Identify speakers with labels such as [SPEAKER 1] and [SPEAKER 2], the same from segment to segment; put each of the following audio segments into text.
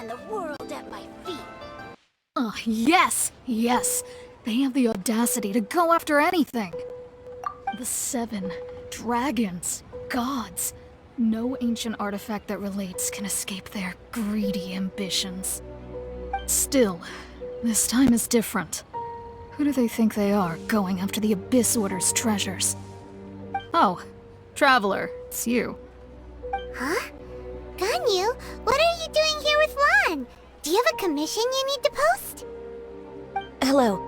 [SPEAKER 1] and the world at my feet.
[SPEAKER 2] Oh, yes! Yes! They have the audacity to go after anything! The 7 dragons, gods. No ancient artifact that relates can escape their greedy ambitions. Still, this time is different. Who do they think they are, going after the Abyss Order's treasures? Oh, Traveler, it's you.
[SPEAKER 1] Huh? Ganyu, what are you doing here with Lan? Do you have a commission you need to post?
[SPEAKER 3] Hello.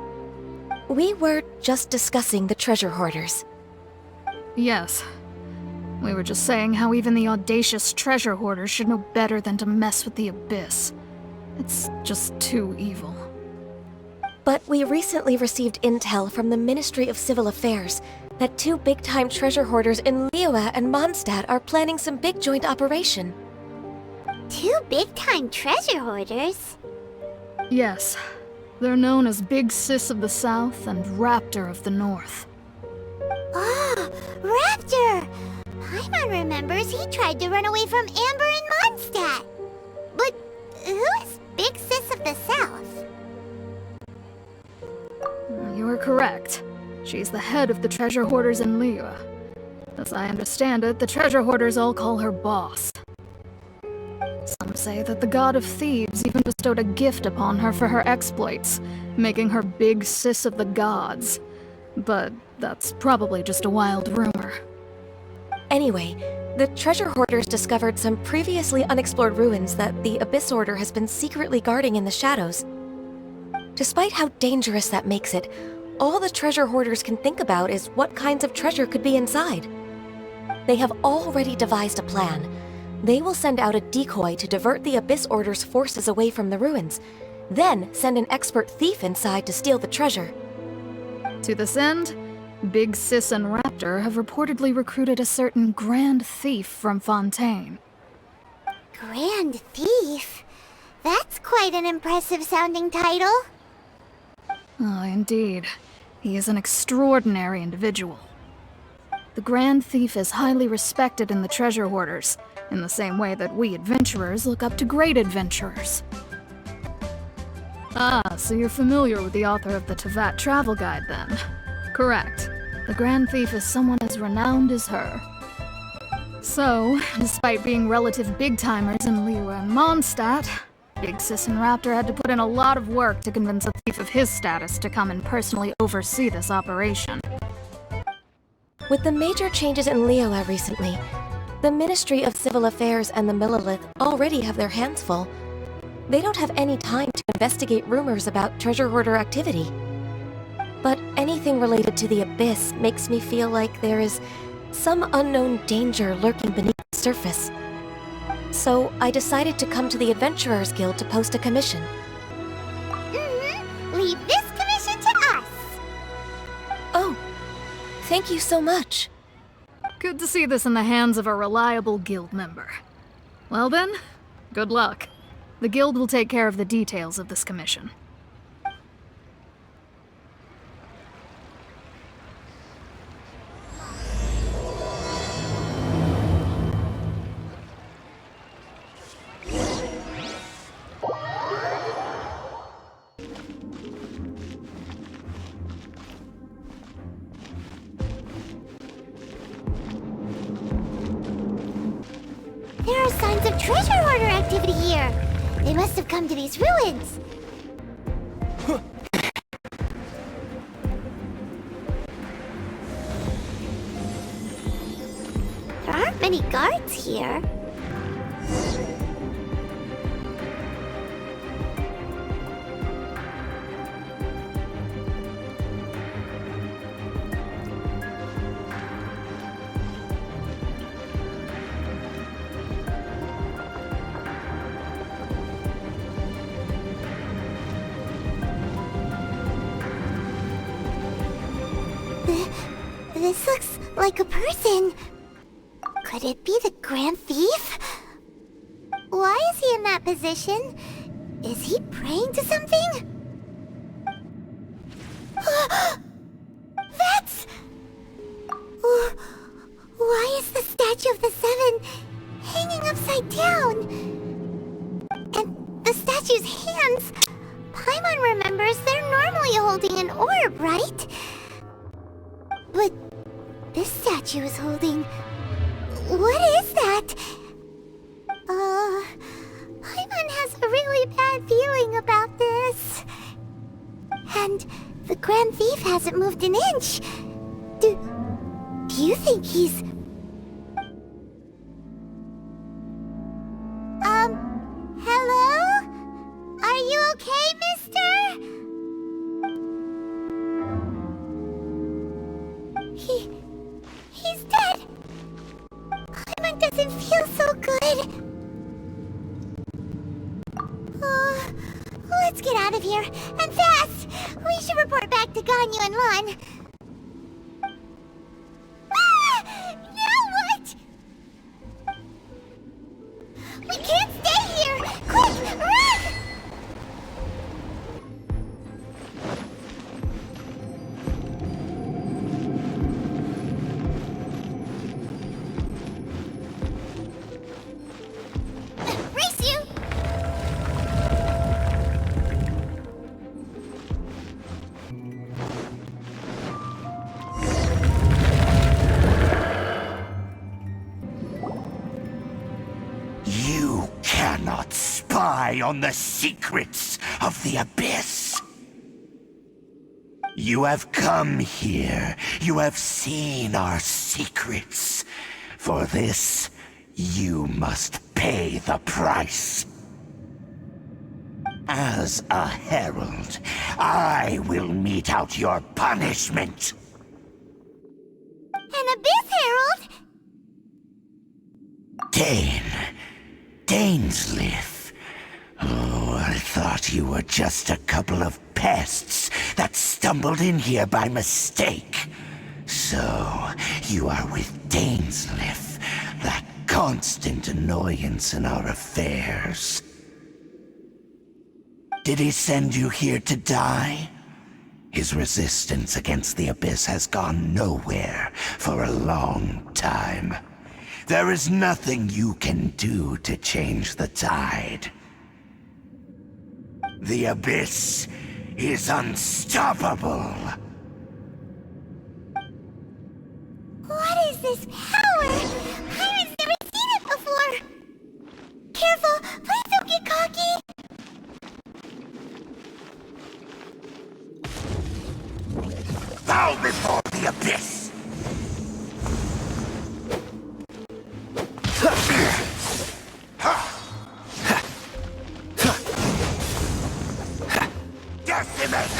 [SPEAKER 3] We were just discussing the treasure hoarders.
[SPEAKER 2] Yes. We were just saying how even the audacious treasure hoarders should know better than to mess with the Abyss. It's just too evil.
[SPEAKER 3] But we recently received intel from the Ministry of Civil Affairs that 2 big-time treasure hoarders in Liyue and Mondstadt are planning some big joint operation.
[SPEAKER 1] 2 big-time treasure hoarders?
[SPEAKER 2] Yes. They're known as Big Sis of the South and Raptor of the North.
[SPEAKER 1] Oh, Raptor! Paimon remembers he tried to run away from Amber in Mondstadt. But who is Big Sis of the South?
[SPEAKER 2] You are correct. She's the head of the treasure hoarders in Liyue. As I understand it, the treasure hoarders all call her boss. Some say that the god of thieves even bestowed a gift upon her for her exploits, making her Big Sis of the gods. But that's probably just a wild rumor.
[SPEAKER 3] Anyway, the treasure hoarders discovered some previously unexplored ruins that the Abyss Order has been secretly guarding in the shadows. Despite how dangerous that makes it, all the treasure hoarders can think about is what kinds of treasure could be inside. They have already devised a plan. They will send out a decoy to divert the Abyss Order's forces away from the ruins, then send an expert thief inside to steal the treasure.
[SPEAKER 2] To this end, Big Sis and Raptor have reportedly recruited a certain Grand Thief from Fontaine.
[SPEAKER 1] Grand Thief? That's quite an impressive sounding title.
[SPEAKER 2] Oh, indeed. He is an extraordinary individual. The Grand Thief is highly respected in the treasure hoarders, in the same way that we adventurers look up to great adventurers. Ah, so you're familiar with the author of the Teyvat travel guide then? Correct. The Grand Thief is someone as renowned as her. So, despite being relative big-timers in Liyue and Mondstadt, Big Sis and Raptor had to put in a lot of work to convince a thief of his status to come and personally oversee this operation.
[SPEAKER 3] With the major changes in Liyue recently, the Ministry of Civil Affairs and the Millelith already have their hands full. They don't have any time to investigate rumors about treasure hoarder activity. But anything related to the Abyss makes me feel like there is some unknown danger lurking beneath the surface. So I decided to come to the Adventurers Guild to post a commission.
[SPEAKER 1] Leave this commission to us!
[SPEAKER 3] Oh, thank you so much.
[SPEAKER 2] Good to see this in the hands of a reliable guild member. Well then, good luck. The guild will take care of the details of this commission.
[SPEAKER 1] There are signs of treasure hoarder activity here. They must have come to these ruins. There aren't many guards here. This looks like a person. Could it be the Grand Thief? Why is he in that position? Is he praying to something? That's... Why is the statue of the Seven hanging upside down? And the statue's hands. Paimon remembers they're normally holding an orb, right? But this statue is holding... What is that? Paimon has a really bad feeling about this. And the Grand Thief hasn't moved an inch. Do you think he's... Hello? Are you okay, mister? He's dead. Paimon doesn't feel so good. Let's get out of here, and fast! We should report back to Ganyu and Lon. Now what? We can't stay here! Quick, run! Race you!
[SPEAKER 4] You cannot spy on the secrets of the Abyss. You have come here. You have seen our secrets. For this, you must pay the price. As a herald, I will mete out your punishment.
[SPEAKER 1] An Abyss Herald?
[SPEAKER 4] Dainsleif. Oh, I thought you were just a couple of pests that stumbled in here by mistake. So, you are with Dainsleif, that constant annoyance in our affairs. Did he send you here to die? His resistance against the Abyss has gone nowhere for a long time. There is nothing you can do to change the tide. The Abyss is unstoppable.
[SPEAKER 1] What is this power? Pirate's never seen it before. Careful, please don't get cocky.
[SPEAKER 4] Bow before the Abyss! Decimate!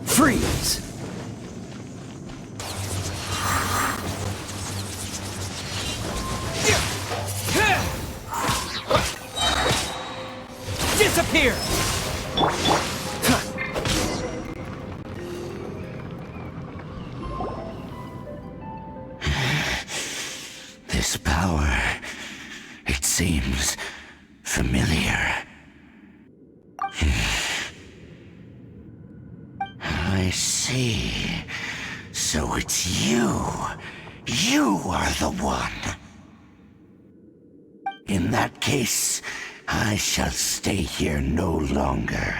[SPEAKER 5] Freeze! Disappear!
[SPEAKER 4] This power, it seems familiar. I see. So it's you. You are the one. In that case, I shall stay here no longer.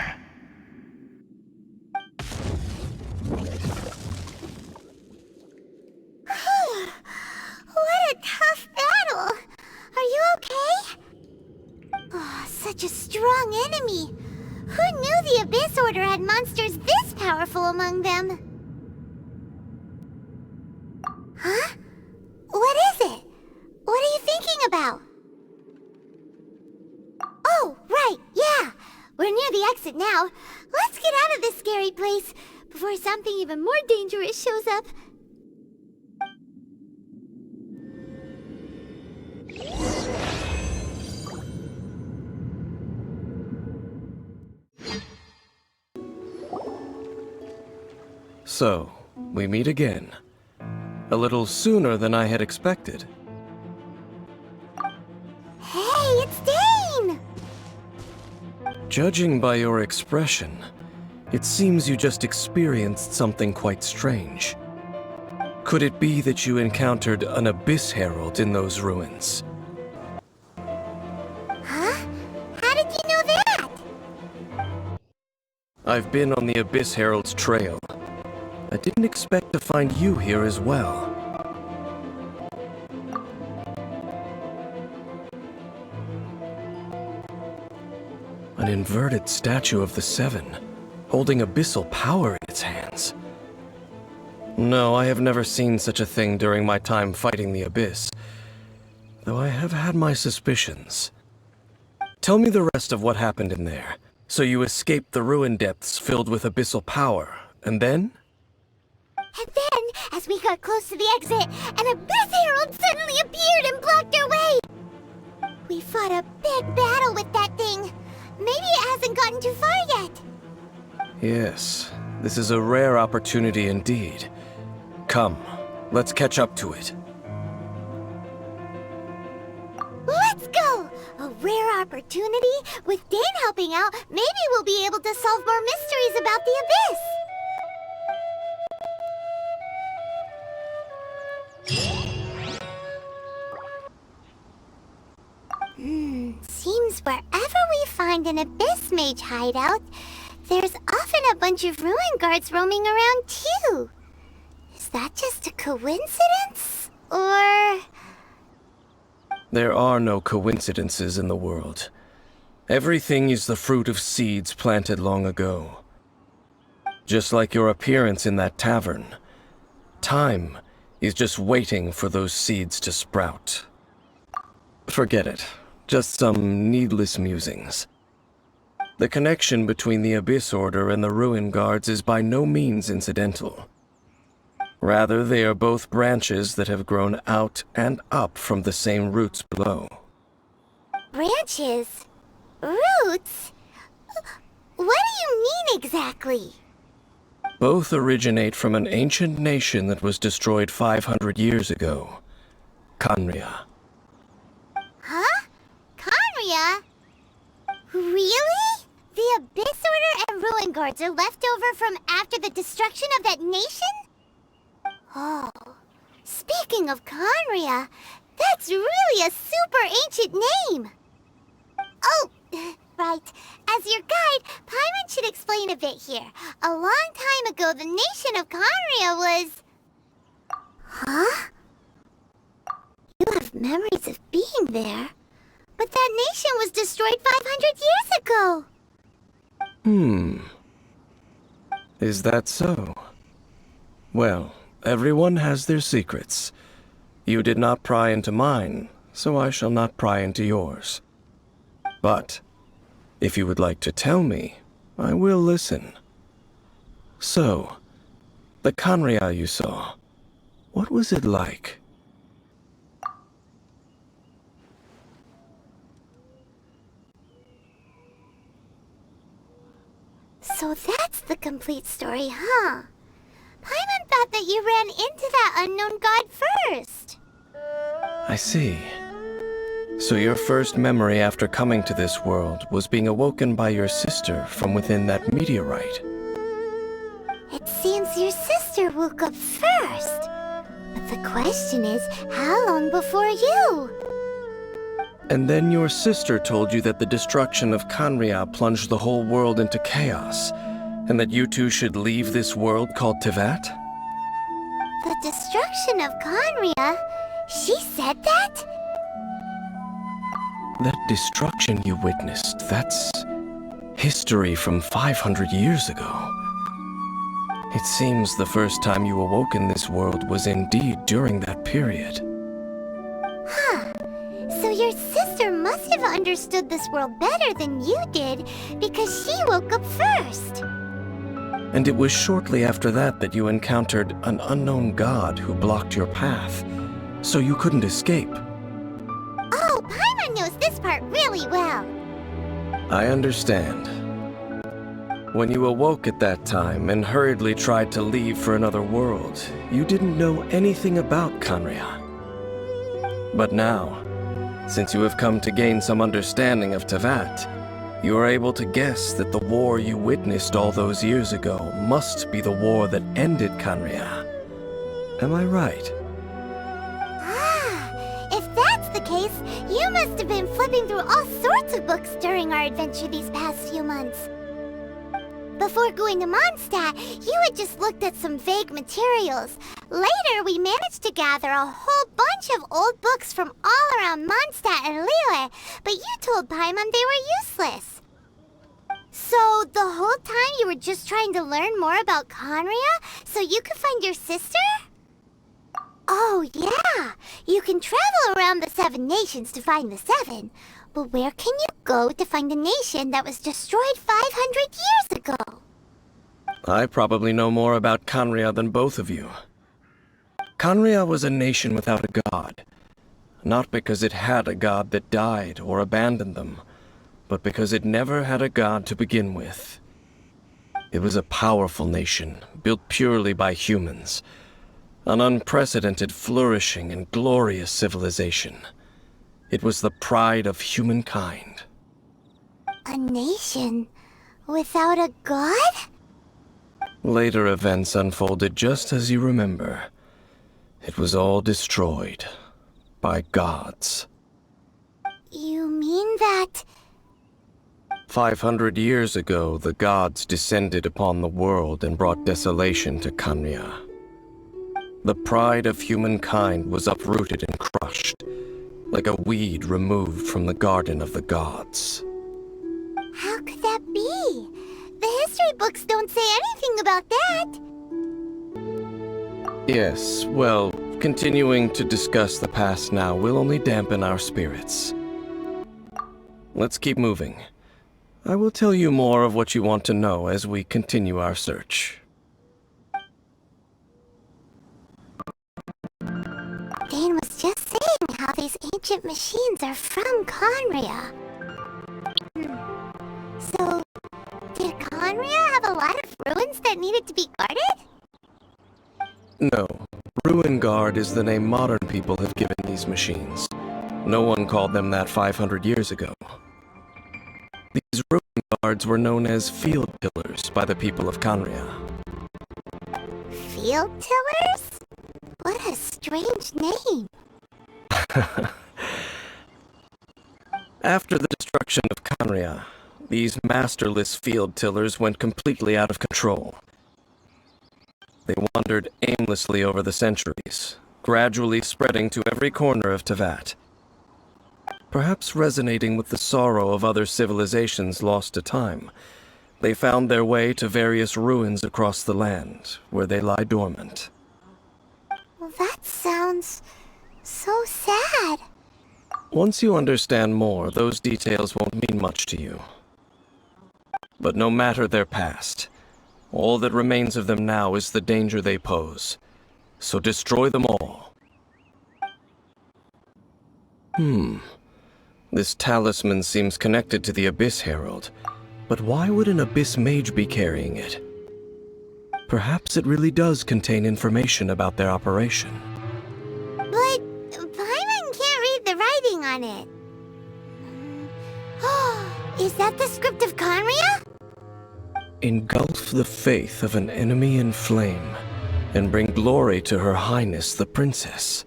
[SPEAKER 1] What a tough battle. Are you okay? Oh, such a strong enemy. Who knew the Abyss Order had monsters this powerful among them? Huh? What is it? What are you thinking about? Oh, right, yeah. We're near the exit now. Let's get out of this scary place before something even more dangerous shows up.
[SPEAKER 5] So, we meet again. A little sooner than I had expected.
[SPEAKER 1] Hey, it's Dane!
[SPEAKER 5] Judging by your expression, it seems you just experienced something quite strange. Could it be that you encountered an Abyss Herald in those ruins?
[SPEAKER 1] you know that?
[SPEAKER 5] I've been on the Abyss Herald's trail. I didn't expect to find you here as well. An inverted statue of the Seven, holding abyssal power in its hands. No, I have never seen such a thing during my time fighting the Abyss, though I have had my suspicions. Tell me the rest of what happened in there. So you escaped the ruin depths filled with abyssal power, and then?
[SPEAKER 1] And then, as we got close to the exit, an Abyss Herald suddenly appeared and blocked our way! We fought a big battle with that thing. Maybe it hasn't gotten too far yet.
[SPEAKER 5] Yes, this is a rare opportunity indeed. Come, let's catch up to it.
[SPEAKER 1] Let's go! A rare opportunity? With Dane helping out, maybe we'll be able to solve more mysteries about the Abyss! Seems wherever we find an Abyss Mage hideout, there's often a bunch of ruin guards roaming around too. Is that just a coincidence? Or...
[SPEAKER 5] There are no coincidences in the world. Everything is the fruit of seeds planted long ago. Just like your appearance in that tavern, time is just waiting for those seeds to sprout. Forget it. Just some needless musings. The connection between the Abyss Order and the Ruin Guards is by no means incidental. Rather, they are both branches that have grown out and up from the same roots below.
[SPEAKER 1] Branches? Roots? What do you mean exactly?
[SPEAKER 5] Both originate from an ancient nation that was destroyed 500 years ago. Khaenri'ah.
[SPEAKER 1] Huh? Khaenri'ah? Really? The Abyss Order and Ruin Guards are left over from after the destruction of that nation? Oh, speaking of Khaenri'ah, that's really a super ancient name! Oh, right. As your guide, Paimon should explain a bit here. A long time ago, the nation of Khaenri'ah was... Huh? You have memories of being there. But that nation was destroyed 500 years ago!
[SPEAKER 5] Is that so? Well, everyone has their secrets. You did not pry into mine, so I shall not pry into yours. But, if you would like to tell me, I will listen. So, the Khaenri'ah you saw, what was it like?
[SPEAKER 1] So that's the complete story, huh? Paimon thought that you ran into that unknown god first.
[SPEAKER 5] I see. So your first memory after coming to this world was being awoken by your sister from within that meteorite.
[SPEAKER 1] It seems your sister woke up first. But the question is, how long before you?
[SPEAKER 5] And then your sister told you that the destruction of Khaenri'ah plunged the whole world into chaos, and that you two should leave this world called Teyvat?
[SPEAKER 1] The destruction of Khaenri'ah? She said that?
[SPEAKER 5] That destruction you witnessed, that's history from 500 years ago. It seems the first time you awoke in this world was indeed during that period.
[SPEAKER 1] Huh. So your sister must have understood this world better than you did, because she woke up first.
[SPEAKER 5] And it was shortly after that that you encountered an unknown god who blocked your path, so you couldn't escape.
[SPEAKER 1] Oh, Paimon knows this part really well.
[SPEAKER 5] I understand. When you awoke at that time and hurriedly tried to leave for another world, you didn't know anything about Khaenri'ah. But now, since you have come to gain some understanding of Teyvat, you are able to guess that the war you witnessed all those years ago must be the war that ended Khaenri'ah. Am I right?
[SPEAKER 1] Ah, if that's the case, You must have been flipping through all sorts of books during our adventure these past few months. Before going to Mondstadt, you had just looked at some vague materials. Later, we managed to gather a whole bunch of old books from all around Mondstadt and Liyue, but you told Paimon they were useless. So, the whole time you were just trying to learn more about Conria so you could find your sister? Oh, yeah. You can travel around the 7 nations to find the 7. But where can you go to find a nation that was destroyed 500 years ago?
[SPEAKER 5] I probably know more about Conria than both of you. Conria was a nation without a god. Not because it had a god that died or abandoned them, but because it never had a god to begin with. It was a powerful nation, built purely by humans. An unprecedented, flourishing, and glorious civilization. It was the pride of humankind.
[SPEAKER 1] A nation without a god?
[SPEAKER 5] Later events unfolded just as you remember. It was all destroyed by gods.
[SPEAKER 1] You mean that...
[SPEAKER 5] 500 years ago, the gods descended upon the world and brought desolation to Conria. The pride of humankind was uprooted and crushed, like a weed removed from the garden of the gods.
[SPEAKER 1] How could that be? The history books don't say anything about that.
[SPEAKER 5] Yes, well, continuing to discuss the past now will only dampen our spirits. Let's keep moving. I will tell you more of what you want to know as we continue our search.
[SPEAKER 1] Dane was just saying how these ancient machines are from Conria. So, did Conria have a lot of ruins that needed to be guarded?
[SPEAKER 5] No. Ruin Guard is the name modern people have given these machines. No one called them that 500 years ago. These ruin guards were known as field pillars by the people of Conria.
[SPEAKER 1] Field tillers? What a strange name.
[SPEAKER 5] After the destruction of Conria, these masterless field tillers went completely out of control. They wandered aimlessly over the centuries, gradually spreading to every corner of Teyvat. Perhaps resonating with the sorrow of other civilizations lost to time, they found their way to various ruins across the land, where they lie dormant.
[SPEAKER 1] Well, that sounds so sad.
[SPEAKER 5] Once you understand more, those details won't mean much to you. But no matter their past, all that remains of them now is the danger they pose. So destroy them all. This talisman seems connected to the Abyss Herald, but why would an Abyss Mage be carrying it? Perhaps it really does contain information about their operation.
[SPEAKER 1] But Paimon can't read the writing on it. Is that the script of Conria?
[SPEAKER 5] Engulf the faith of an enemy in flame, and bring glory to Her Highness the Princess.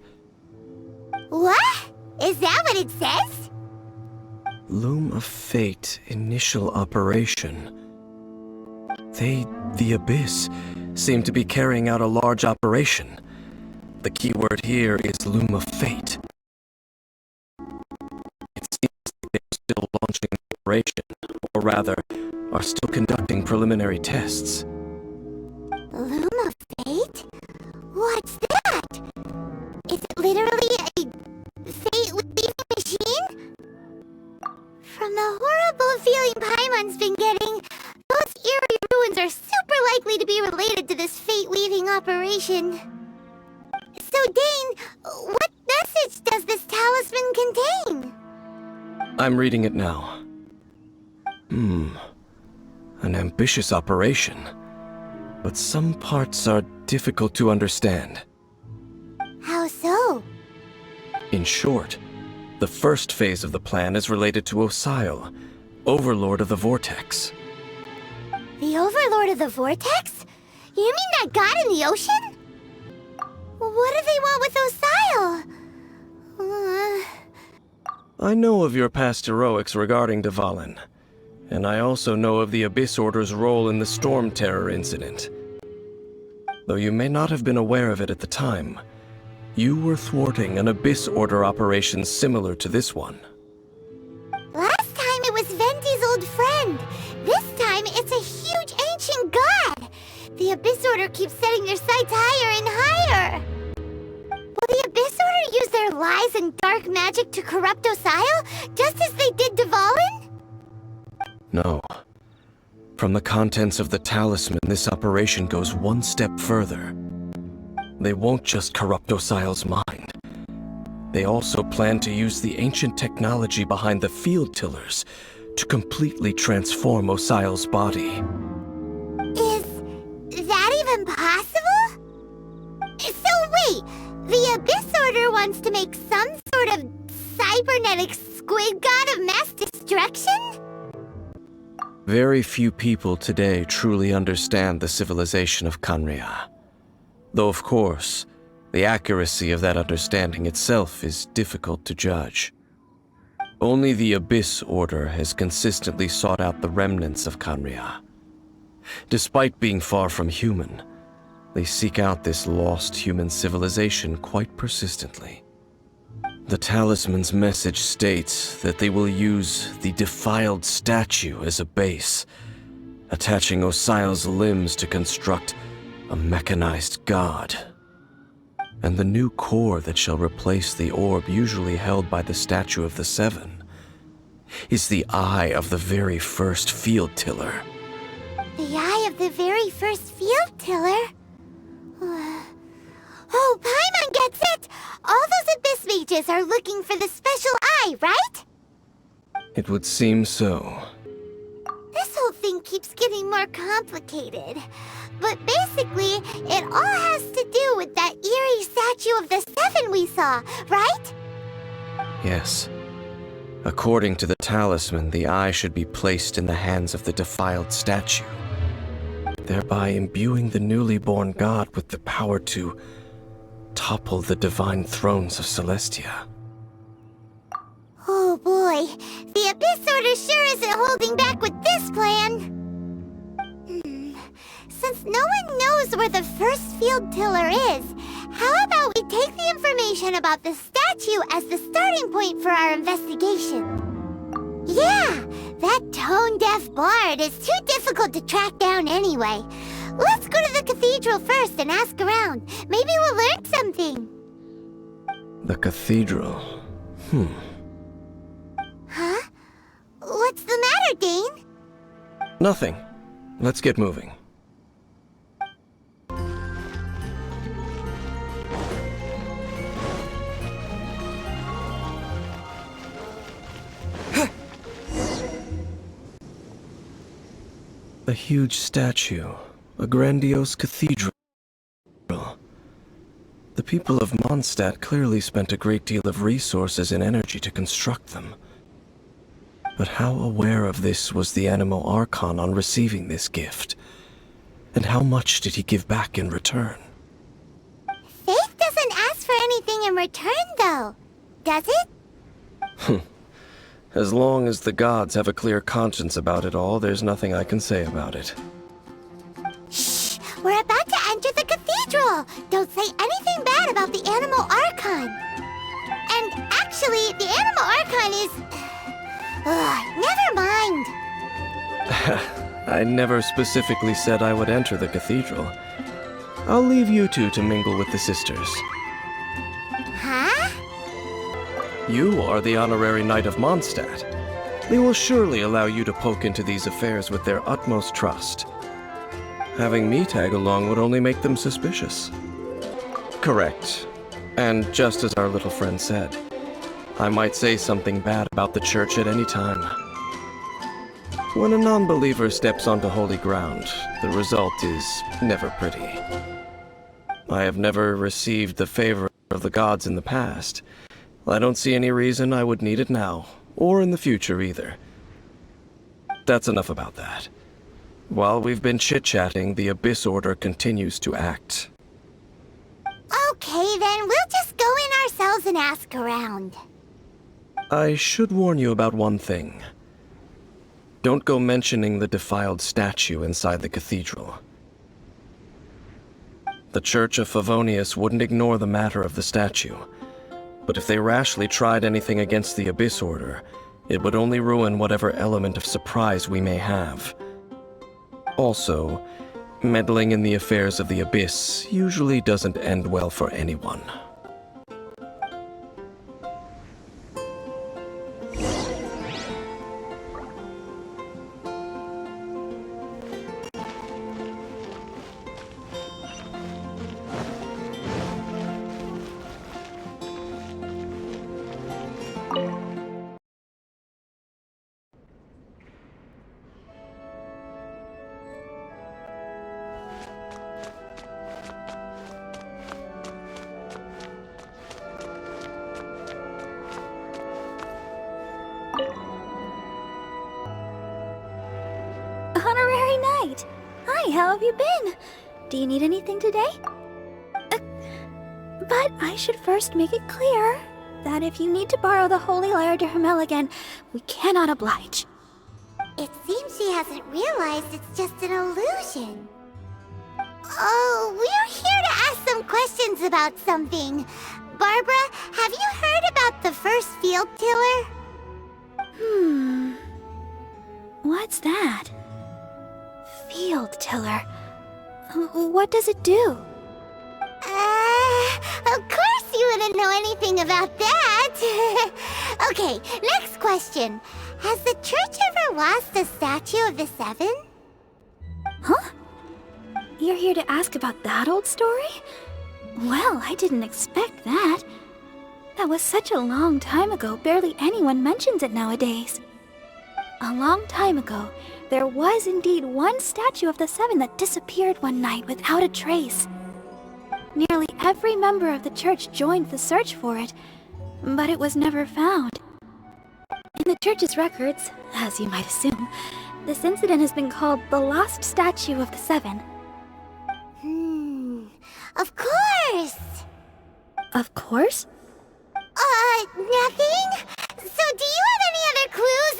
[SPEAKER 1] What? Is that what it says?
[SPEAKER 5] Loom of Fate initial operation. They, the Abyss, seem to be carrying out a large operation. The key word here is Loom of Fate. It seems like they're still launching the operation, or rather, are still conducting preliminary tests.
[SPEAKER 1] Loom of Fate? What's that? Is it literally a fate-weaving machine? From the horrible feeling Paimon's been getting, those eerie ruins are super likely to be related to this fate-weaving operation. So, Dane, what message does this talisman contain?
[SPEAKER 5] I'm reading it now. An ambitious operation. But some parts are difficult to understand.
[SPEAKER 1] How so?
[SPEAKER 5] In short, the first phase of the plan is related to Osile, Overlord of the Vortex.
[SPEAKER 1] The Overlord of the Vortex? You mean that god in the ocean? What do they want with Osile?
[SPEAKER 5] I know of your past heroics regarding Dvalin, and I also know of the Abyss Order's role in the Storm Terror incident. Though you may not have been aware of it at the time, you were thwarting an Abyss Order operation similar to this one.
[SPEAKER 1] Last time it was Venti's old friend. This time it's a huge ancient god. The Abyss Order keeps setting their sights higher and higher. Will the Abyss Order use their lies and dark magic to corrupt Osile, just as they did Dvalin?
[SPEAKER 5] No. From the contents of the talisman, this operation goes one step further. They won't just corrupt Osile's mind. They also plan to use the ancient technology behind the field tillers to completely transform Osile's body.
[SPEAKER 1] Is that even possible? So wait, the Abyss Order wants to make some sort of cybernetic squid god of mass destruction?
[SPEAKER 5] Very few people today truly understand the civilization of Khaenri'ah. Though of course, the accuracy of that understanding itself is difficult to judge. Only the Abyss Order has consistently sought out the remnants of Khaenri'ah. Despite being far from human, they seek out this lost human civilization quite persistently. The talisman's message states that they will use the defiled statue as a base, attaching Osile's limbs to construct a mechanized god. And the new core that shall replace the orb usually held by the Statue of the Seven is the eye of the very first field tiller.
[SPEAKER 1] The eye of the very first field tiller? Oh, Paimon gets it! All those Abyss mages are looking for the special eye, right?
[SPEAKER 5] It would seem so.
[SPEAKER 1] This whole thing keeps getting more complicated. But basically, it all has to do with that eerie Statue of the Seven we saw, right?
[SPEAKER 5] Yes. According to the talisman, the eye should be placed in the hands of the defiled statue, thereby imbuing the newly born god with the power to topple the divine thrones of Celestia.
[SPEAKER 1] Oh boy, the Abyss Order sure isn't holding back with this plan. Since no one knows where the first field tiller is, how about we take the information about the statue as the starting point for our investigation? Yeah, that tone-deaf bard is too difficult to track down anyway. Let's go to the cathedral first and ask around. Maybe we'll learn something.
[SPEAKER 5] The cathedral.
[SPEAKER 1] Huh? What's the matter, Dane?
[SPEAKER 5] Nothing. Let's get moving. A huge statue, a grandiose cathedral. The people of Mondstadt clearly spent a great deal of resources and energy to construct them. But how aware of this was the Anemo Archon on receiving this gift? And how much did he give back in return?
[SPEAKER 1] Faith doesn't ask for anything in return, though. Does it?
[SPEAKER 5] As long as the gods have a clear conscience about it all, there's nothing I can say about it.
[SPEAKER 1] Shh! We're about to enter the cathedral! Don't say anything bad about the Anemo Archon! And actually, the Anemo Archon is... never mind!
[SPEAKER 5] I never specifically said I would enter the cathedral. I'll leave you two to mingle with the sisters.
[SPEAKER 1] Huh?
[SPEAKER 5] You are the honorary knight of Mondstadt. They will surely allow you to poke into these affairs with their utmost trust. Having me tag along would only make them suspicious. Correct. And just as our little friend said, I might say something bad about the church at any time. When a non-believer steps onto holy ground, the result is never pretty. I have never received the favor of the gods in the past. I don't see any reason I would need it now, or in the future either. That's enough about that. While we've been chit-chatting, the Abyss Order continues to act.
[SPEAKER 1] Okay, then we'll just go in ourselves and ask around.
[SPEAKER 5] I should warn you about one thing. Don't go mentioning the defiled statue inside the cathedral. The Church of Favonius wouldn't ignore the matter of the statue, but if they rashly tried anything against the Abyss Order, it would only ruin whatever element of surprise we may have. Also, meddling in the affairs of the Abyss usually doesn't end well for anyone.
[SPEAKER 1] Honorary Knight! Hi, how have you been? Do you need anything today? But I should first make it clear that if you need to borrow the Holy Lyre to Hermel again, we cannot oblige. It seems she hasn't realized it's just an illusion. Oh, we're here to ask some questions about something. Barbara, have you heard about the first field tiller? What's that? Field tiller. What does it do? Of course you wouldn't know anything about that. Okay, next question. Has the church ever lost a statue of the Seven? Huh? You're here to ask about that old story? Well, I didn't expect that. That was such a long time ago, barely anyone mentions it nowadays. A long time ago, there was indeed one statue of the Seven that disappeared one night without a trace. Nearly every member of the church joined the search for it, but it was never found. In the church's records, as you might assume, this incident has been called the Lost Statue of the Seven. Of course! Of course? Nothing? So do you have any other clues?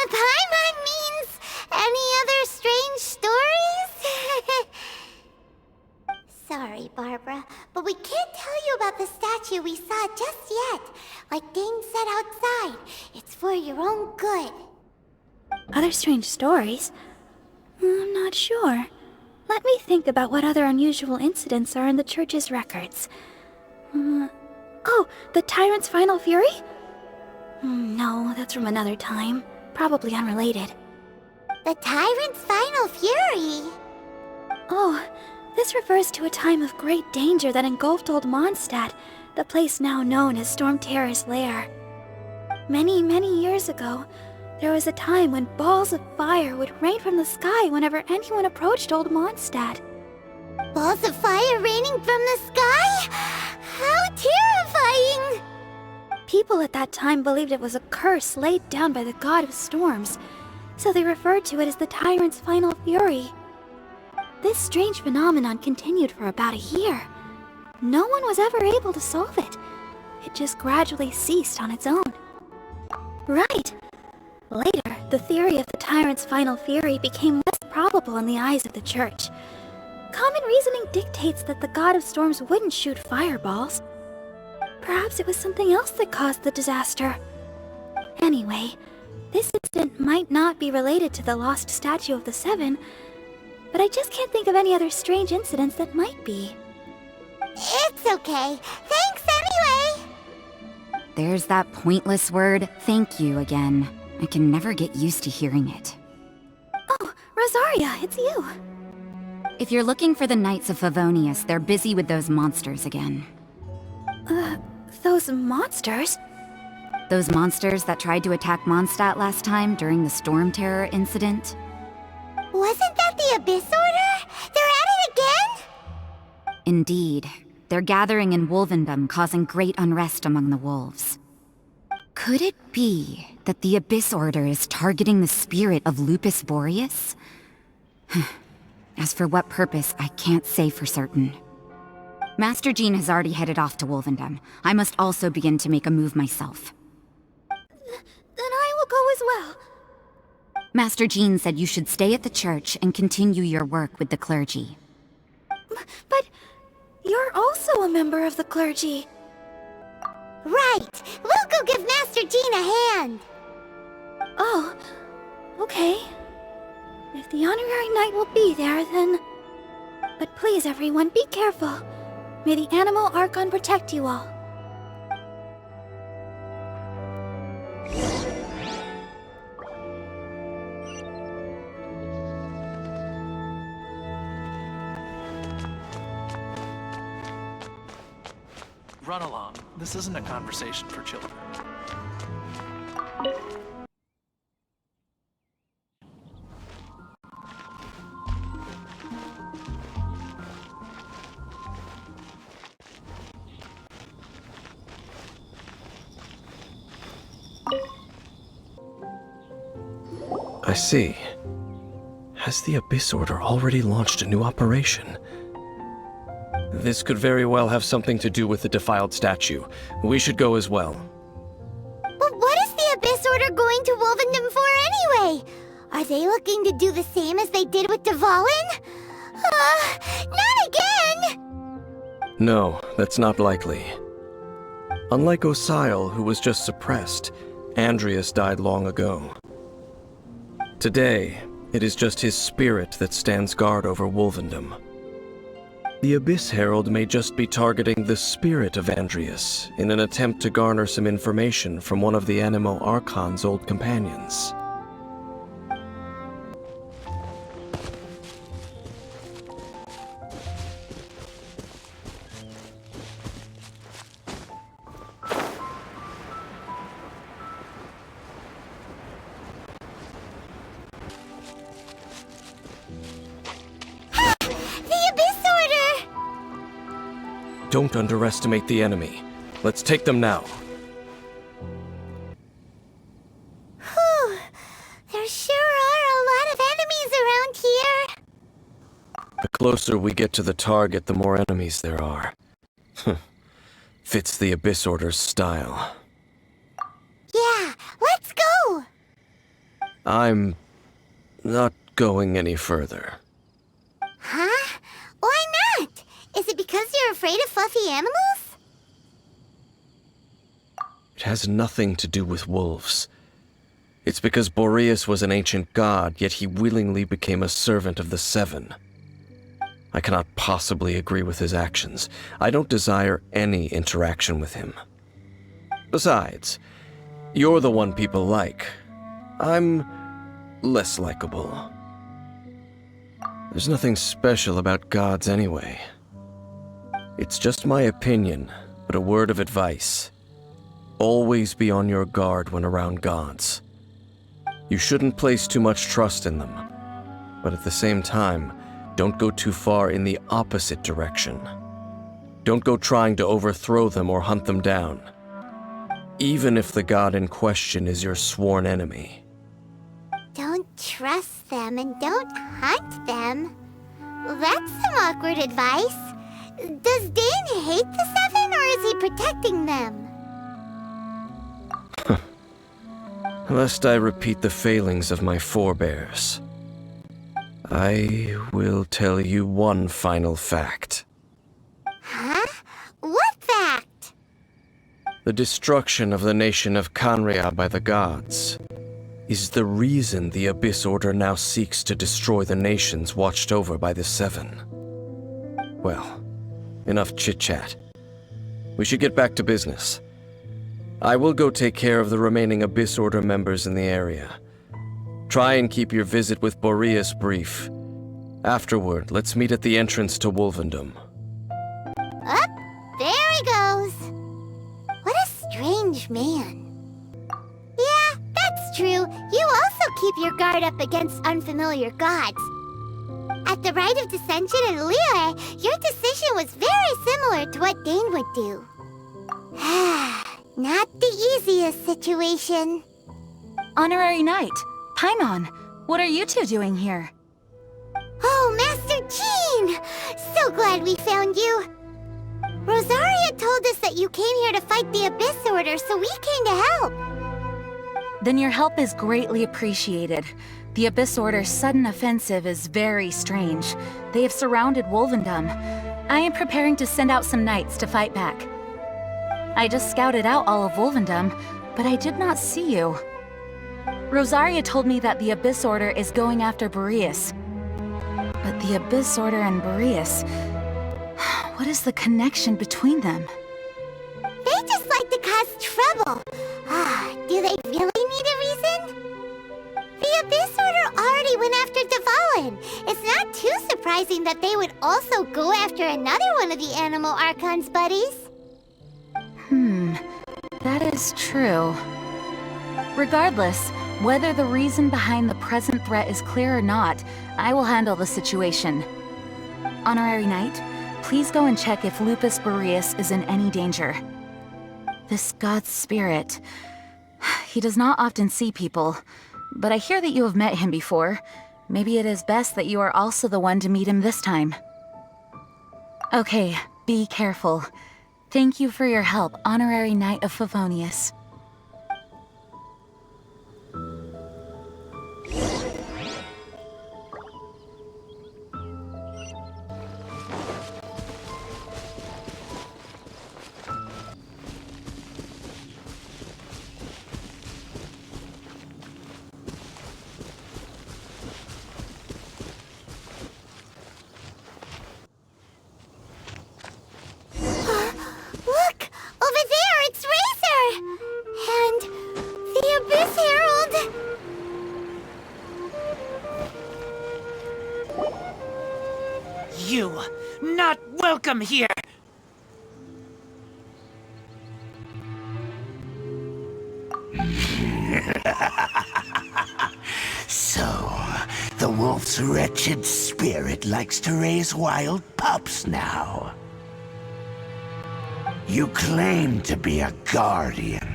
[SPEAKER 1] Paimon means any other strange stories? Sorry, Barbara, but we can't tell you about the statue we saw just yet. Like Dane said outside, it's for your own good. Other strange stories? I'm not sure. Let me think about what other unusual incidents are in the church's records. Oh, the Tyrant's Final Fury? No, that's from another time. Probably unrelated. The Tyrant's Final Fury? Oh, this refers to a time of great danger that engulfed Old Mondstadt, the place now known as Storm Terror's lair. Many, many years ago, there was a time when balls of fire would rain from the sky whenever anyone approached Old Mondstadt. Balls of fire raining from the sky? How terrifying! People at that time believed it was a curse laid down by the god of storms, so they referred to it as the Tyrant's Final Fury. This strange phenomenon continued for about a year. No one was ever able to solve it. It just gradually ceased on its own. Right. Later, the theory of the Tyrant's Final Fury became less probable in the eyes of the church. Common reasoning dictates that the god of storms wouldn't shoot fireballs. Perhaps it was something else that caused the disaster. Anyway, this incident might not be related to the lost statue of the Seven, but I just can't think of any other strange incidents that might be. It's okay. Thanks anyway!
[SPEAKER 6] There's that pointless word, thank you, again. I can never get used to hearing it.
[SPEAKER 1] Oh, Rosaria, it's you.
[SPEAKER 6] If you're looking for the Knights of Favonius, they're busy with those monsters again.
[SPEAKER 1] Those monsters?
[SPEAKER 6] Those monsters that tried to attack Mondstadt last time during the Storm Terror incident?
[SPEAKER 1] Wasn't that the Abyss Order? They're at it again?
[SPEAKER 6] Indeed. They're gathering in Wolvendom, causing great unrest among the wolves. Could it be that the Abyss Order is targeting the spirit of Lupus Boreas? As for what purpose, I can't say for certain. Master Jean has already headed off to Wolvendom. I must also begin to make a move myself.
[SPEAKER 1] as well.
[SPEAKER 6] Master Jean said you should stay at the church and continue your work with the clergy.
[SPEAKER 1] But you're also a member of the clergy. Right! We'll go give Master Jean a hand! Oh, okay. If the honorary knight will be there, then... But please, everyone, be careful. May the animal Archon protect you all.
[SPEAKER 7] Run along. This isn't a conversation for children.
[SPEAKER 5] I see. Has the Abyss Order already launched a new operation? This could very well have something to do with the defiled statue. We should go as well.
[SPEAKER 1] But what is the Abyss Order going to Wolvendom for anyway? Are they looking to do the same as they did with Dvalin? Not again!
[SPEAKER 5] No, that's not likely. Unlike Osile, who was just suppressed, Andreas died long ago. Today, it is just his spirit that stands guard over Wolvendom. The Abyss Herald may just be targeting the spirit of Andreas in an attempt to garner some information from one of the Animo Archon's old companions. Don't underestimate the enemy. Let's take them now.
[SPEAKER 1] Whew. There sure are a lot of enemies around here.
[SPEAKER 5] The closer we get to the target, the more enemies there are. Fits the Abyss Order's style.
[SPEAKER 1] Yeah, let's go!
[SPEAKER 5] I'm not going any further.
[SPEAKER 1] Huh? Why not? Is it because you're afraid of fluffy animals?
[SPEAKER 5] It has nothing to do with wolves. It's because Boreas was an ancient god, yet he willingly became a servant of the Seven. I cannot possibly agree with his actions. I don't desire any interaction with him. Besides, you're the one people like. I'm less likable. There's nothing special about gods anyway. It's just my opinion, but a word of advice. Always be on your guard when around gods. You shouldn't place too much trust in them, but at the same time, don't go too far in the opposite direction. Don't go trying to overthrow them or hunt them down, even if the god in question is your sworn enemy.
[SPEAKER 1] Don't trust them and don't hunt them. Well, that's some awkward advice. Does Dane hate the Seven, or is he protecting them?
[SPEAKER 5] Lest I repeat the failings of my forebears, I will tell you one final fact.
[SPEAKER 1] Huh? What fact?
[SPEAKER 5] The destruction of the nation of Canria by the gods is the reason the Abyss Order now seeks to destroy the nations watched over by the Seven. Well, enough chit-chat. We should get back to business. I will go take care of the remaining Abyss Order members in the area. Try and keep your visit with Boreas brief. Afterward, let's meet at the entrance to Wolvendom.
[SPEAKER 1] Up, there he goes. What a strange man. Yeah, that's true. You also keep your guard up against unfamiliar gods. At the Rite of Dissension in Liyue, your decision was very similar to what Dane would do. Not the easiest situation.
[SPEAKER 8] Honorary Knight, Paimon, what are you two doing here?
[SPEAKER 1] Oh, Master Jean! So glad we found you. Rosaria told us that you came here to fight the Abyss Order, so we came to help.
[SPEAKER 8] Then your help is greatly appreciated. The Abyss Order's sudden offensive is very strange. They have surrounded Wolvendom. I am preparing to send out some knights to fight back. I just scouted out all of Wolvendom, but I did not see you. Rosaria told me that the Abyss Order is going after Boreas. But the Abyss Order and Boreas... what is the connection between them?
[SPEAKER 1] They just like to cause trouble. Do they really need a reason? The Abyss Order already went after Dvalin. It's not too surprising that they would also go after another one of the Animal Archon's buddies.
[SPEAKER 8] That is true. Regardless, whether the reason behind the present threat is clear or not, I will handle the situation. Honorary Knight, please go and check if Lupus Boreas is in any danger. This god's spirit... he does not often see people, but I hear that you have met him before. Maybe it is best that you are also the one to meet him this time. Okay, be careful. Thank you for your help, Honorary Knight of Favonius.
[SPEAKER 1] Look! Over there, it's Razor! And the Abyss Herald!
[SPEAKER 9] You, not welcome here!
[SPEAKER 4] So, the wolf's wretched spirit likes to raise wild pups now. You claim to be a guardian,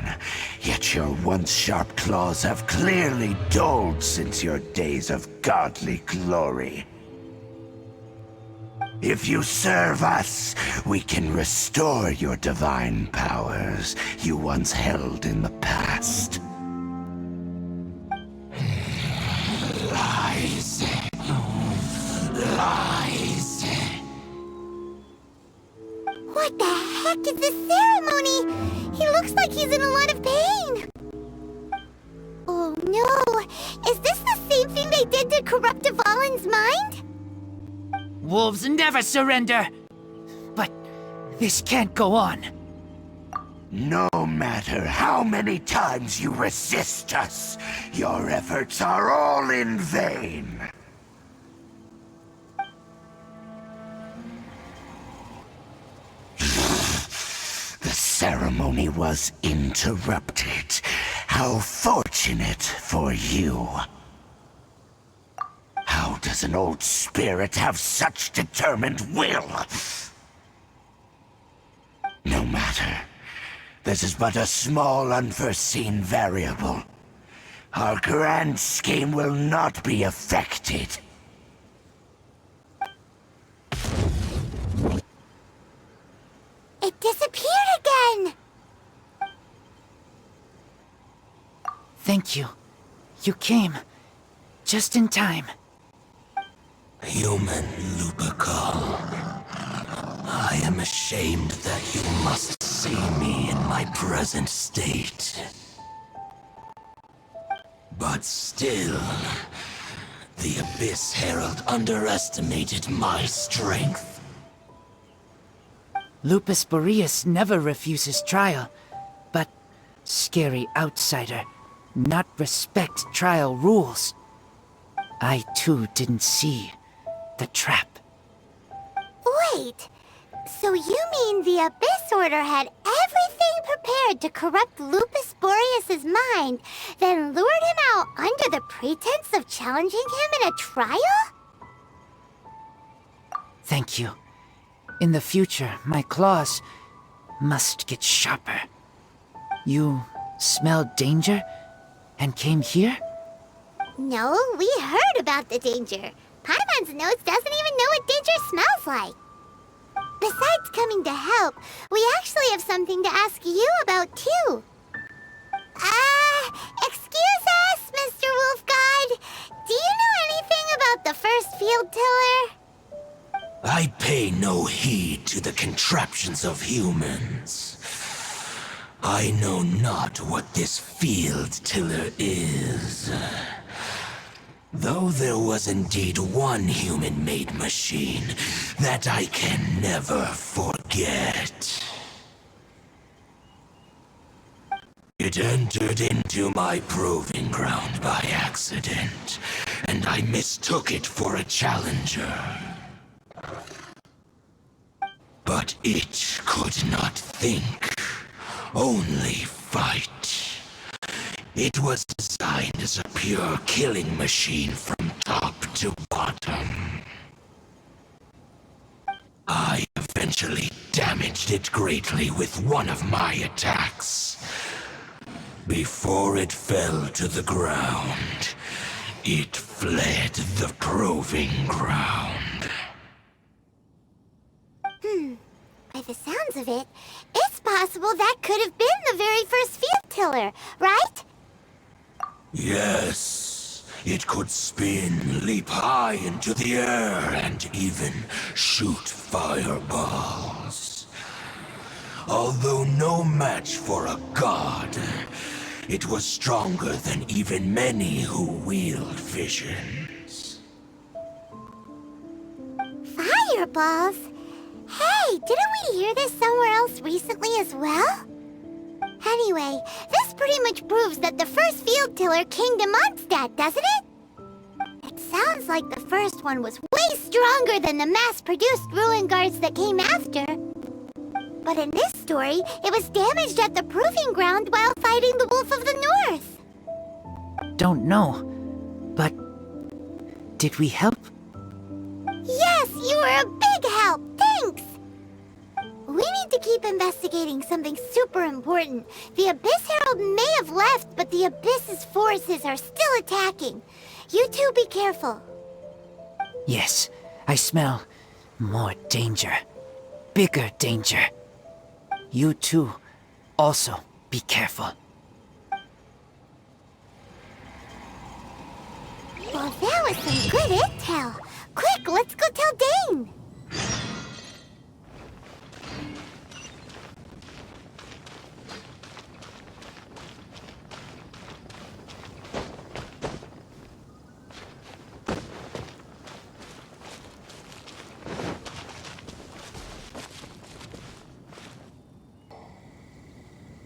[SPEAKER 4] yet your once sharp claws have clearly dulled since your days of godly glory. If you serve us, we can restore your divine powers you once held in the past. Lies. Lies.
[SPEAKER 1] What the heck is this ceremony? He looks like he's in a lot of pain. Oh no! Is this the same thing they did to corrupt Dvalin's mind?
[SPEAKER 9] Wolves never surrender! But this can't go on.
[SPEAKER 4] No matter how many times you resist us, your efforts are all in vain. The ceremony was interrupted. How fortunate for you. How does an old spirit have such determined will? No matter. This is but a small unforeseen variable. Our grand scheme will not be affected.
[SPEAKER 1] It disappeared again!
[SPEAKER 9] Thank you. You came. Just in time.
[SPEAKER 4] Human Lupercal. I am ashamed that you must see me in my present state. But still, the Abyss Herald underestimated my strength.
[SPEAKER 9] Lupus Boreas never refuses trial, but scary outsider, not respect trial rules. I too didn't see the trap.
[SPEAKER 1] Wait, so you mean the Abyss Order had everything prepared to corrupt Lupus Boreas' mind, then lured him out under the pretense of challenging him in a trial?
[SPEAKER 9] Thank you. In the future, my claws must get sharper. You smelled danger and came here?
[SPEAKER 1] No, we heard about the danger. Paimon's nose doesn't even know what danger smells like. Besides coming to help, we actually have something to ask you about too. Excuse field tiller?
[SPEAKER 4] I pay no heed to the contraptions of humans. I know not what this field tiller is. Though there was indeed one human-made machine that I can never forget. It entered into my proving ground by accident, and I mistook it for a challenger. But it could not think, only fight. It was designed as a pure killing machine from top to bottom. I eventually damaged it greatly with one of my attacks. Before it fell to the ground, it fled the proving ground.
[SPEAKER 1] By the sounds of it, it's possible that could have been the very first field tiller, right?
[SPEAKER 4] Yes, it could spin, leap high into the air, and even shoot fireballs. Although no match for a god, it was stronger than even many who wield visions.
[SPEAKER 1] Fireballs? Hey, didn't we hear this somewhere else recently as well? Anyway, this pretty much proves that the first field tiller came to Mondstadt, doesn't it? It sounds like the first one was way stronger than the mass-produced ruin guards that came after. But in this story, it was damaged at the proving ground while fighting the Wolf of the North.
[SPEAKER 9] Don't know, but did we help?
[SPEAKER 1] Yes, you were a big help. Thanks. We need to keep investigating something super important. The Abyss Herald may have left, but the Abyss's forces are still attacking. You two be careful.
[SPEAKER 9] Yes, I smell more danger. Bigger danger. You too, also be careful.
[SPEAKER 1] Well, that was some good intel. Quick, let's go tell Dane.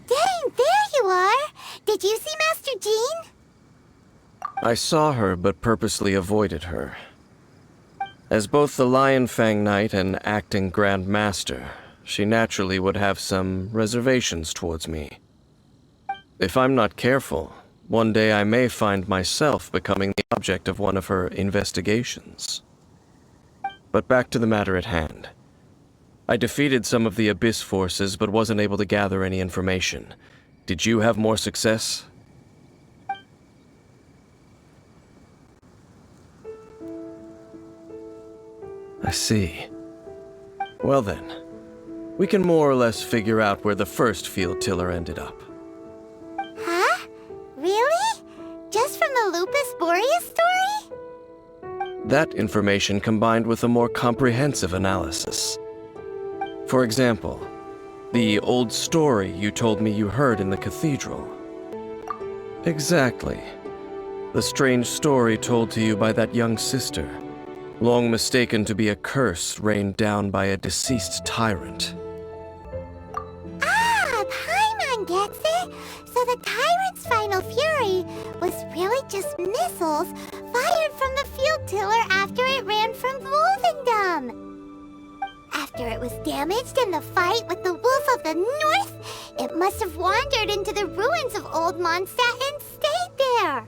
[SPEAKER 1] Dane, there you are. Did you see Master Jean?
[SPEAKER 5] I saw her, but purposely avoided her. As both the Lion Fang Knight and acting Grand Master, she naturally would have some reservations towards me. If I'm not careful, one day I may find myself becoming the object of one of her investigations. But back to the matter at hand. I defeated some of the Abyss forces, but wasn't able to gather any information. Did you have more success? I see. Well then, we can more or less figure out where the first field tiller ended up.
[SPEAKER 1] Huh? Really? Just from the Lupus Boreas story?
[SPEAKER 5] That information combined with a more comprehensive analysis. For example, the old story you told me you heard in the cathedral. Exactly. The strange story told to you by that young sister, long mistaken to be a curse rained down by a deceased tyrant.
[SPEAKER 1] Ah, Paimon gets it! So the tyrant's final fury was really just missiles fired from the field tiller after it ran from Wolvendom. After it was damaged in the fight with the Wolf of the North, it must have wandered into the ruins of Old Mondstadt and stayed there.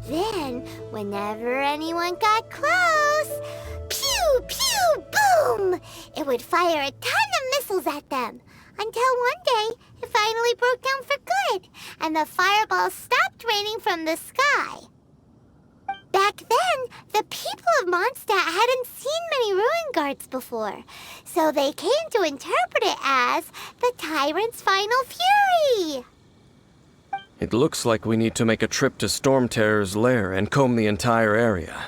[SPEAKER 1] Then, whenever anyone got close, pew, pew, boom! It would fire a ton of missiles at them. Until one day, it finally broke down for good, and the fireballs stopped raining from the sky. Back then, the people of Mondstadt hadn't seen many ruin guards before, so they came to interpret it as the tyrant's final fury.
[SPEAKER 5] It looks like we need to make a trip to Storm Terror's lair and comb the entire area.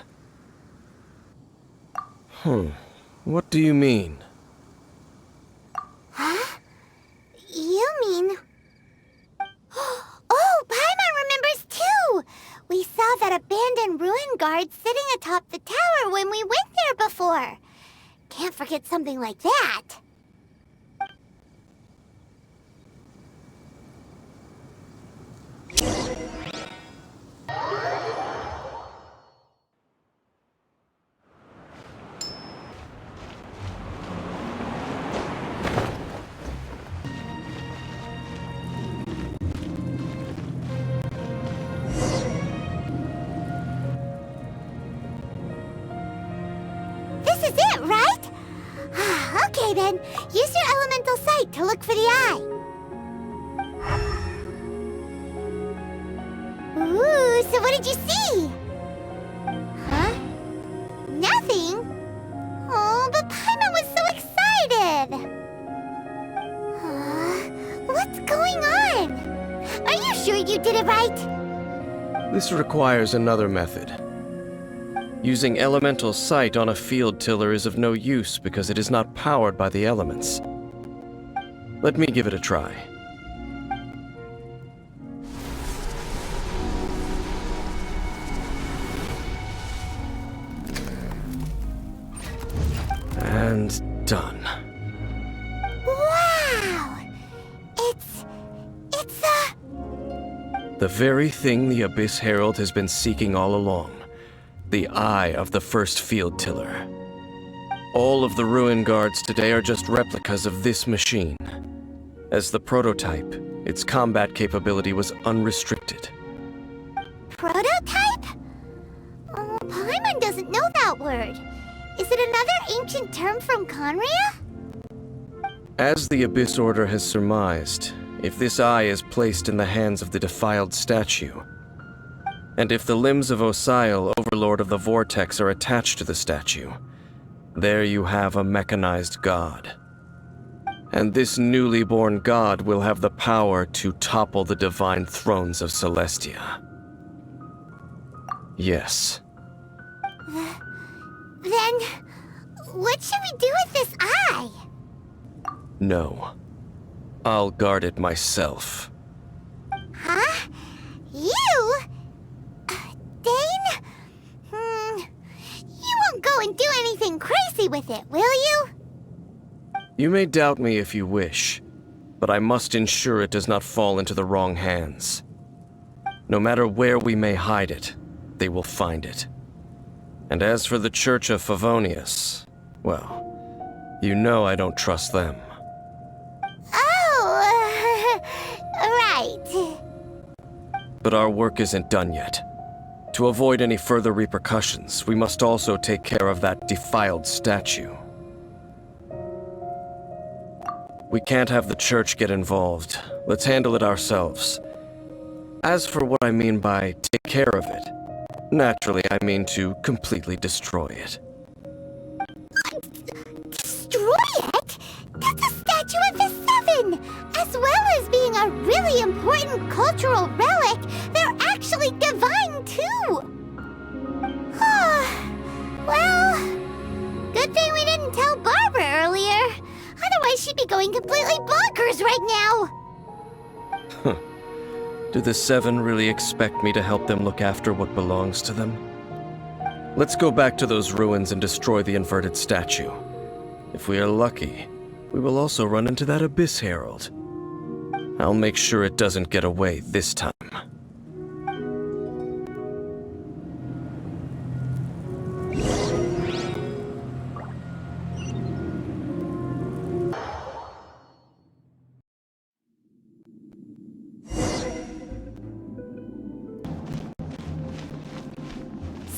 [SPEAKER 5] What do you mean?
[SPEAKER 1] Huh? You mean... Oh, Paimon remembers too! We saw that abandoned ruin guard sitting atop the tower when we went there before. Can't forget something like that. This is it, right? Okay then, use your elemental sight to look for the eye. Ooh, so what did you see? Huh? Nothing? Oh, but Paimon was so excited! What's going on? Are you sure you did it right?
[SPEAKER 5] This requires another method. Using elemental sight on a field tiller is of no use because it is not powered by the elements. Let me give it a try. And done.
[SPEAKER 1] Wow! It's a...
[SPEAKER 5] The very thing the Abyss Herald has been seeking all along. The eye of the first field tiller. All of the ruin guards today are just replicas of this machine. As the prototype, its combat capability was unrestricted.
[SPEAKER 1] Prototype? Oh, Paimon doesn't know that word. Is it another ancient term from Conria?
[SPEAKER 5] As the Abyss Order has surmised, if this eye is placed in the hands of the defiled statue, and if the limbs of Osial, Overlord of the Vortex, are attached to the statue, there you have a mechanized god. And this newly born god will have the power to topple the divine thrones of Celestia. Yes.
[SPEAKER 1] Then, what should we do with this eye?
[SPEAKER 5] No. I'll guard it myself.
[SPEAKER 1] Huh? You? Dane? You won't go and do anything crazy with it, will you?
[SPEAKER 5] You may doubt me if you wish, but I must ensure it does not fall into the wrong hands. No matter where we may hide it, they will find it. And as for the Church of Favonius, well, you know I don't trust them.
[SPEAKER 1] Oh, right.
[SPEAKER 5] But our work isn't done yet. To avoid any further repercussions, we must also take care of that defiled statue. We can't have the church get involved. Let's handle it ourselves. As for what I mean by take care of it, naturally I mean to completely destroy it.
[SPEAKER 1] Destroy it? That's a statue of the Seven! As well as being a really important cultural relic, they're actually divine too! Well, good thing we didn't tell Barbara earlier. Otherwise she'd be going completely bonkers right now.
[SPEAKER 5] Do the Seven really expect me to help them look after what belongs to them? Let's go back to those ruins and destroy the inverted statue. If we are lucky, we will also run into that Abyss Herald. I'll make sure it doesn't get away this time.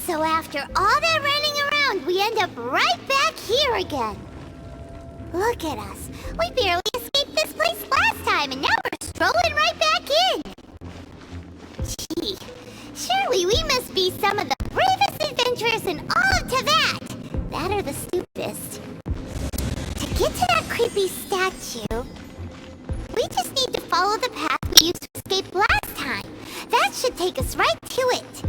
[SPEAKER 1] So after all that running around, we end up right back here again. Look at us. We barely escaped this place last time, and now we're strolling right back in. Gee, surely we must be some of the bravest adventurers in all of Teyvat. That or the stupidest. To get to that creepy statue, we just need to follow the path we used to escape last time. That should take us right to it.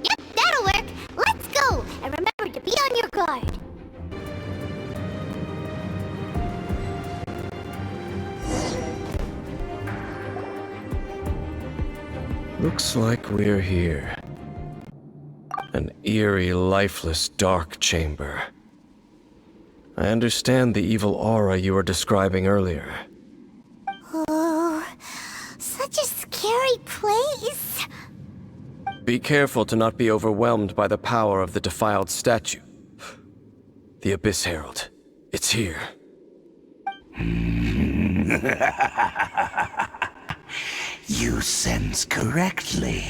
[SPEAKER 1] Yep, that'll work. Let's go, and remember to be on your guard.
[SPEAKER 5] Looks like we're here. An eerie, lifeless, dark chamber. I understand the evil aura you were describing earlier.
[SPEAKER 1] Oh, such a scary place.
[SPEAKER 5] Be careful to not be overwhelmed by the power of the defiled statue. The Abyss Herald. It's here.
[SPEAKER 4] You sense correctly.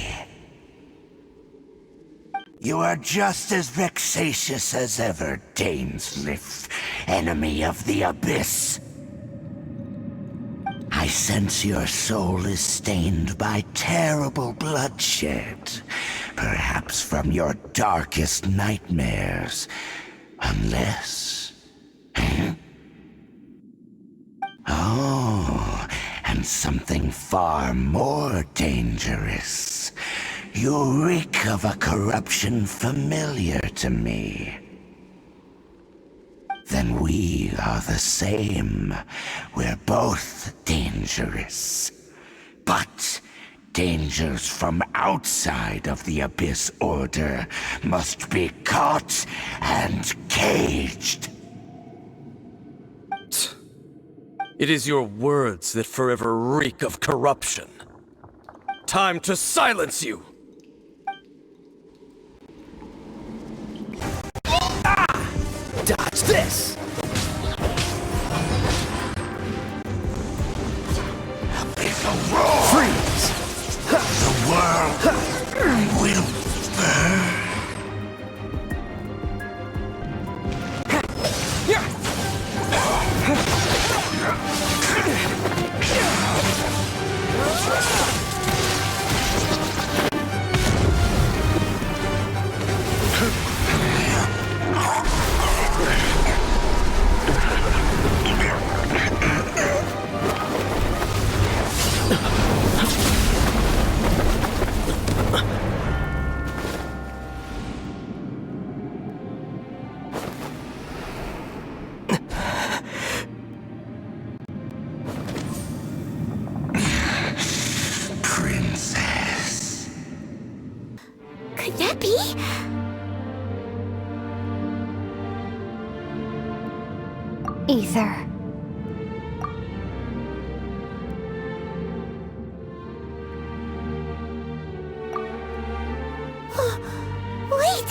[SPEAKER 4] You are just as vexatious as ever, Dainsleif, enemy of the Abyss. I sense your soul is stained by terrible bloodshed, perhaps from your darkest nightmares, unless... Oh, and something far more dangerous. You reek of a corruption familiar to me. Then we are the same. We're both dangerous. But dangers from outside of the Abyss Order must be caught and caged.
[SPEAKER 5] It is your words that forever reek of corruption. Time to silence you!
[SPEAKER 9] Dodge this!
[SPEAKER 4] The roar!
[SPEAKER 9] Freeze!
[SPEAKER 4] The world will burn. Princess.
[SPEAKER 1] Could that be?
[SPEAKER 6] Aether.
[SPEAKER 1] Wait!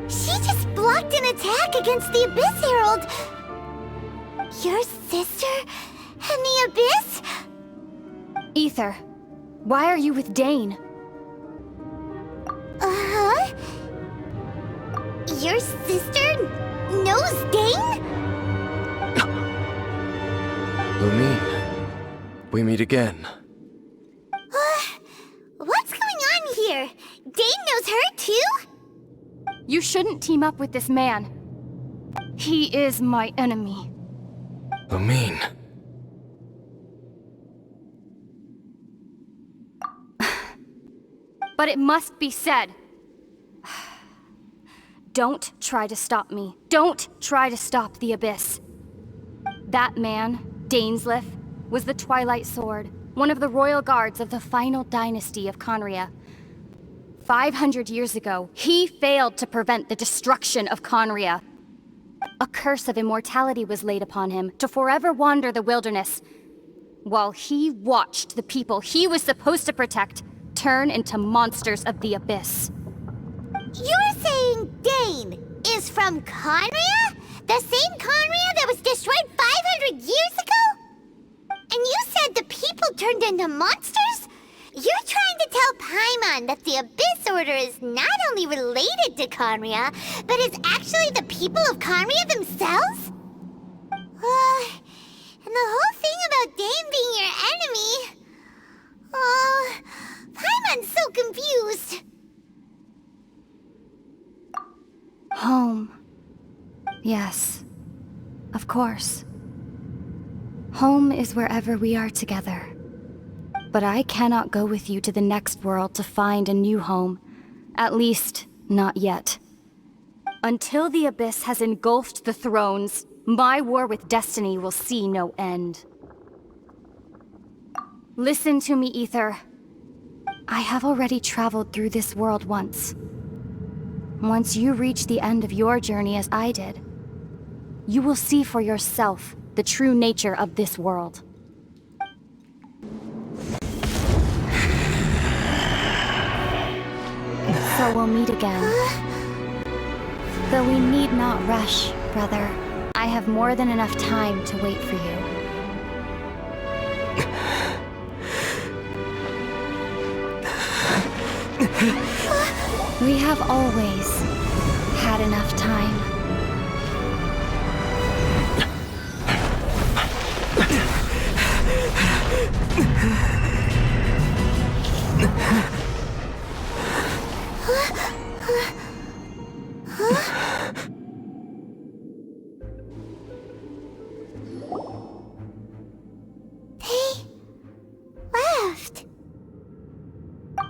[SPEAKER 1] She just blocked an attack against the Abyss Herald! Your sister and the Abyss?
[SPEAKER 8] Aether, why are you with Dane?
[SPEAKER 1] Uh-huh? Your sister knows Dane?
[SPEAKER 5] Lumine, we meet again.
[SPEAKER 1] What's going on here? Dane knows her too?
[SPEAKER 8] You shouldn't team up with this man. He is my enemy.
[SPEAKER 5] Lumine.
[SPEAKER 8] But it must be said. Don't try to stop me. Don't try to stop the Abyss. That man, Dainsleif, was the Twilight Sword, one of the royal guards of the final dynasty of Conria. 500 years ago, he failed to prevent the destruction of Conria. A curse of immortality was laid upon him to forever wander the wilderness, while he watched the people he was supposed to protect turn into monsters of the Abyss.
[SPEAKER 1] You're saying Dane is from Conria? The same Conria that was destroyed 500 years ago? And you said the people turned into monsters? You're trying to tell Paimon that the Abyss Order is not only related to Conria, but is actually the people of Conria themselves? And the whole thing about Dane being your enemy... Paimon's so confused.
[SPEAKER 8] Home. Yes. Of course. Home is wherever we are together. But I cannot go with you to the next world to find a new home. At least, not yet. Until the Abyss has engulfed the thrones, my war with destiny will see no end. Listen to me, Aether.
[SPEAKER 6] I have already traveled through this world once. Once you reach the end of your journey as I did, you will see for yourself the true nature of this world. So we'll meet again. Though we need not rush, brother. I have more than enough time to wait for you. We have always had enough time.
[SPEAKER 1] They left.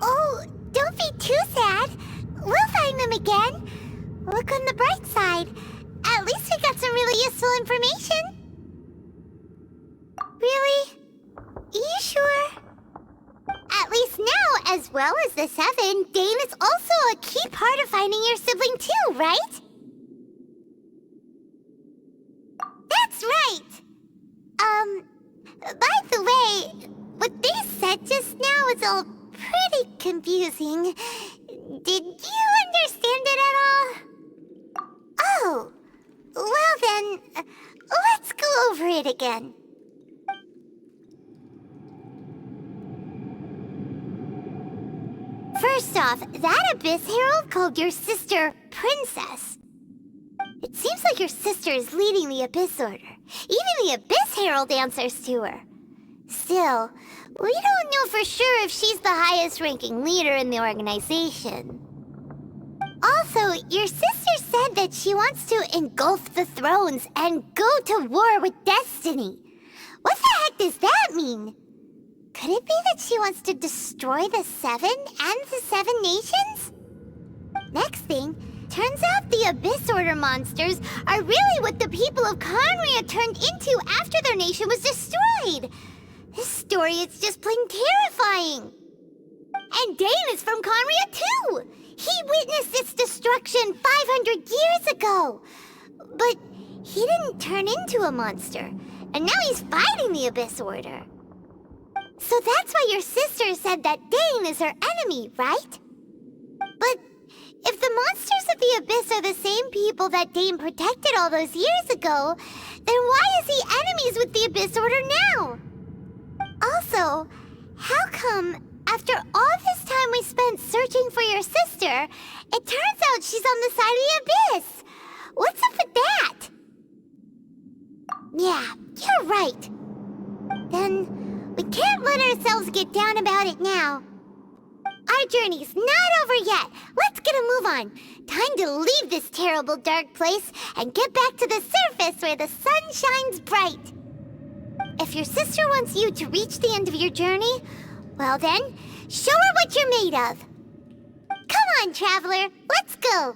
[SPEAKER 1] Oh, don't be too sad. We'll find them again. Look on the bright side. At least we got some really useful information. Really? You sure? At least now, as well as the Seven, Dane is also a key part of finding your sibling too, right? That's right! By the way, what they said just now is all pretty confusing. Did you understand it at all? Oh, well then, let's go over it again. First off, that Abyss Herald called your sister Princess. It seems like your sister is leading the Abyss Order. Even the Abyss Herald answers to her. Still, we don't know for sure if she's the highest-ranking leader in the organization. Also, your sister said that she wants to engulf the thrones and go to war with Destiny. What the heck does that mean? Could it be that she wants to destroy the Seven and the Seven Nations? Next thing, turns out the Abyss Order monsters are really what the people of Conria turned into after their nation was destroyed. This story is just plain terrifying. And Dane is from Conria too. He witnessed its destruction 500 years ago. But he didn't turn into a monster. And now he's fighting the Abyss Order. So that's why your sister said that Dane is her enemy, right? But if the monsters of the Abyss are the same people that Dane protected all those years ago, then why is he enemies with the Abyss Order now? Also, how come, after all this time we spent searching for your sister, it turns out she's on the side of the Abyss? What's up with that? Yeah, you're right. Then we can't let ourselves get down about it now. Our journey's not over yet. Let's get a move on. Time to leave this terrible dark place and get back to the surface where the sun shines bright. If your sister wants you to reach the end of your journey, well then, show her what you're made of. Come on, traveler, let's go.